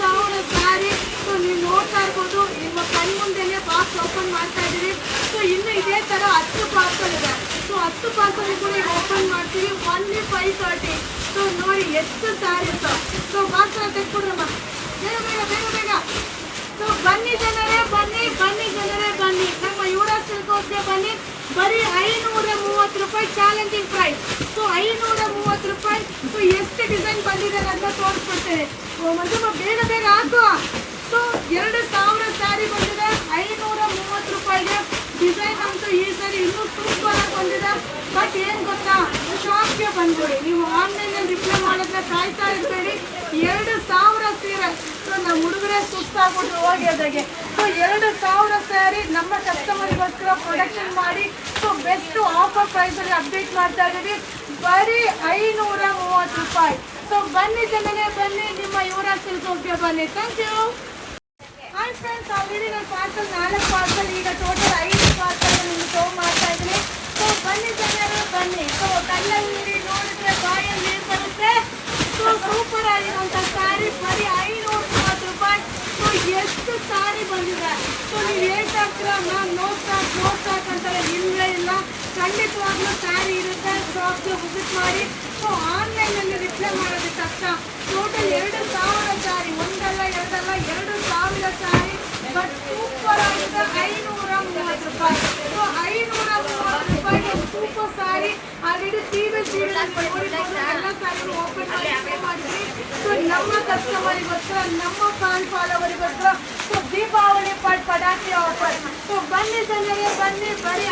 ಸಾವಿರ ಸ್ಯಾರಿ. ಸೊ ನೀವು ನೋಡ್ತಾ ಇರ್ಬೋದು, ನಿಮ್ಮ ಕಣ್ಮುಂದೆನೆ ಬಾಕ್ಸ್ ಓಪನ್ ಮಾಡ್ತಾ ಇದ್ದೀವಿ. ಸೊ ಇನ್ನು ಇದೇ ಥರ 10 ಪಾರ್ಸಲ್ ಇದೆ. ಸೊ 10 ಪಾರ್ಸಲ್ ಕೂಡ ಈಗ ಓಪನ್ ಮಾಡ್ತೀವಿ. ಓನ್ಲಿ 530. ಸೊ ನೋಡಿ ಎಷ್ಟು ಸ್ಯಾರೀಸ್. ಸೊ ಬಾಕ್ಸ್ ತೆಗೆದ್ಬಿಡ್ರಮ್ಮ, ಬೇಗ ಬೇಗ ಬೇಗ ಬೇಗ. ಸೊ ಬನ್ನಿ ಜನರೇ, ಬನ್ನಿ ಬನ್ನಿ ಜನರೇ ಬನ್ನಿ, ನಮ್ಮ ಯುವರಾಜ್ ಸಿಲ್ಕ್ ಹೌಸ್ಗೆ ಬನ್ನಿ. ಬರೀ 530 ರೂಪಾಯಿ ಚಾಲೆಂಜಿಂಗ್ ಪ್ರೈಸ್. ಸೊ 530 ರೂಪಾಯಿ. ಸೊ ಎಷ್ಟು ಡಿಸೈನ್ ಬಂದಿದೆ ಅಂತ ತೋರಿಸ್ಬಿಡ್ತೇನೆ. ಮಂಜಮ್ಮ ಬೇಗ ಬೇಗ ಹಾಕು. ಸೊ 2000 ಸ್ಯಾರಿ ಬಂದಿದೆ 530 ರೂಪಾಯಿಗೆ. ಡಿಸೈನ್ ಅಂತೂ ಈ ಸರಿ ಇನ್ನೂ ಸೂಪರ್ ಆಗಿ ಬಂದಿದೆ. ಬಟ್ ಏನು ಗೊತ್ತಾ, ಶಾಪ್ಗೆ ಬಂದ್ಬಿಡಿ. ನೀವು ಆನ್ಲೈನಲ್ಲಿ ರಿಪ್ಲೈ ಮಾಡಿದ್ರೆ ಕಾಯ್ತಾ ಇರಬೇಡಿ. 2000 ಸೀರೆ. ಸೊ ನಮ್ಮ ಹುಡುಗರೇ ಸುಸ್ತಾಗ್ಬಿಟ್ರು ಹೋಗೋದಾಗೆ. ಸೊ 2000 ಸ್ಯಾರಿ ನಮ್ಮ ಕಸ್ಟಮರಿಗೋಸ್ಕರ ಪ್ರೊಡಕ್ಷನ್ ಮಾಡಿ ಸೊ ಬೆಸ್ಟ್ ಆಫರ್ ಪ್ರೈಸಲ್ಲಿ ಅಪ್ಡೇಟ್ ಮಾಡ್ತಾ ಇದ್ದೀವಿ. ಬರೀ 530 ರೂಪಾಯಿ. ಸೊ ಬನ್ನಿ ಜನನೇ ಬನ್ನಿ, ನಿಮ್ಮ ಯುವರಾಜ್ ಸಿಲ್ಕ್ ಹೌಸ್ಗೆ ಬನ್ನಿ. Thank you. Hi friends, already ನಾನು ಪಾರ್ಸಲ್ 4 ಪಾರ್ಸಲ್, ಈಗ ಟೋಟಲ್ 5 ಪಾರ್ಸಲ್ ನಿಮ್ಗೆ ಶೋ ಮಾಡ್ತಾ ಇದ್ದೀನಿ. ಸೊ ಬನ್ನಿ ಜನರೇ ಬನ್ನಿ. ಸೊ ಕಣ್ಣಲ್ಲಿ ನೋಡಿದ್ರೆ ಬಾಯಲ್ಲಿ ನೀರು ಬರುತ್ತೆ. ಸೊ ಸೂಪರ್ ಆಗಿರುವಂಥ ಸ್ಯಾರಿ ಬರೀ 530 ರೂಪಾಯಿ. ಸೊ ಎಷ್ಟು ಸ್ಯಾರಿ ಬಂದಿದೆ. ಸೊ ನೀವು ಹೇಳ್ತಾ ಇರ್ತೀರ ಮ್ಯಾಮ್ ನೋ ಸ್ಟಾಕ್ ಅಂತಾರೆ. ಇಲ್ಲವೇ ಇಲ್ಲ, ಖಂಡಿತವಾಗ್ಲೂ ಸ್ಯಾರಿ ಇರುತ್ತೆ. ಶಾಪ್ಗೆ ವಿಸಿಟ್ ಮಾಡಿ. ಸೊ ಆನ್ಲೈನಲ್ಲಿ ರಿಪ್ಲೈ ಮಾಡೋದು ಕಷ್ಟ. ಟೋಟಲ್ 2000 ಸ್ಯಾರಿ, ಒಂದಲ್ಲ ಎರಡಲ್ಲ 2000 ಸ್ಯಾರಿ. ಬಟ್ ಸೂಪರ್ ಆಗಿದೆ 530 ರೂಪಾಯಿ. ಸೊ 530 ರೂಪಾಯಿಗೆ ಸೂಪರ್ ಸ್ಯಾರಿ. ಆಲ್ರೆಡಿ ಟಿವಿ ಎಲ್ಲ ಸ್ಯಾರಿ ಓಪನ್ ಮಾಡಿದ್ವಿ. ಸೊ ನಮ್ಮ ಕಸ್ಟಮರಿಗೋಸ್ಕರ, ನಮ್ಮ ಫ್ಯಾನ್ ಫಾಲೋವರಿಗೋಸ್ಕರ ಸೊ ದೀಪಾವಳಿ ಪಟಾಕಿ ಆಫರ್. ಸೊ ಬನ್ನಿ ಜನರೇ ಬನ್ನಿ, ಬರೀ